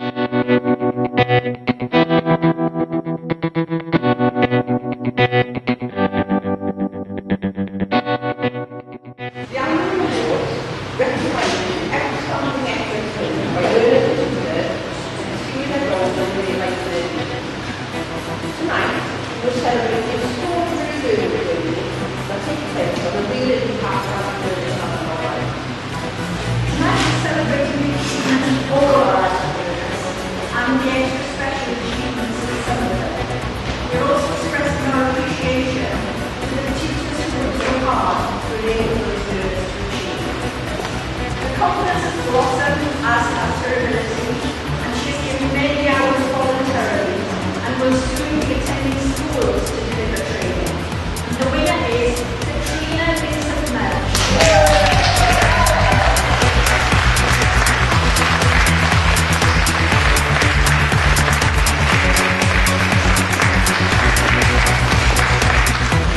Tonight, we're celebrating extraordinary journey that takes place on a really past our Tonight, we're celebrating the achievements of all our learners and the extra achievements of some of them. We're also expressing our appreciation to the teachers who work so hard to enable those learners to achieve. The conference has blossomed as has her ability, and she has given many hours voluntarily and will soon be attending schools to deliver training. And the winner is Katrina Vincent Melch.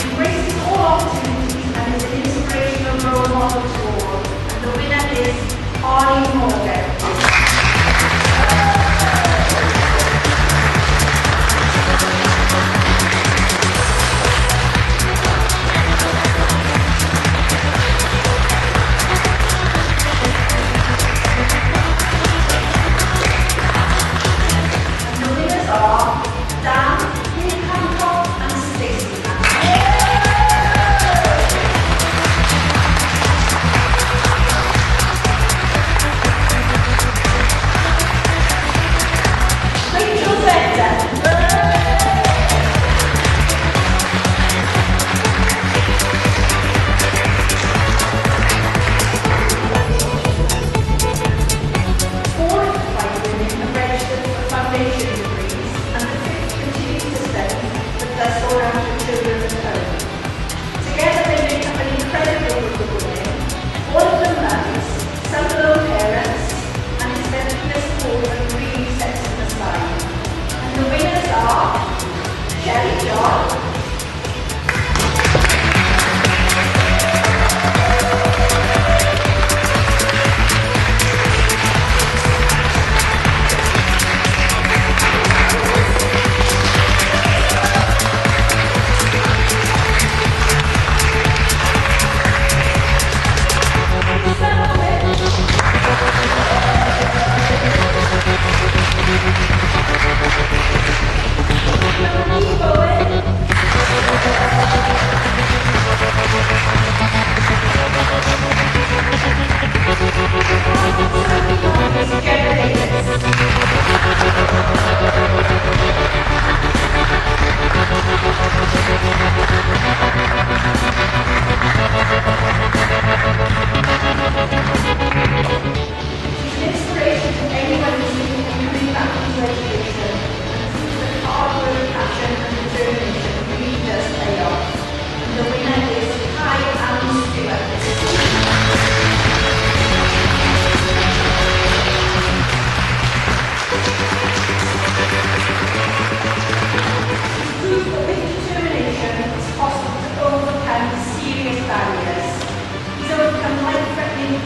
Embraces all opportunities and is an inspirational role model to all. And the winner is Arnie Morgan.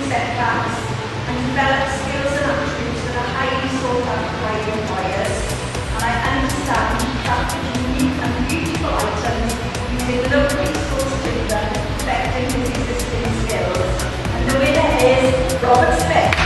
Setbacks and develop skills and attributes that are highly sought after by employers. And I understand that the unique and beautiful items using local resource timber, perfecting his existing skills. And the winner is Robert Smith.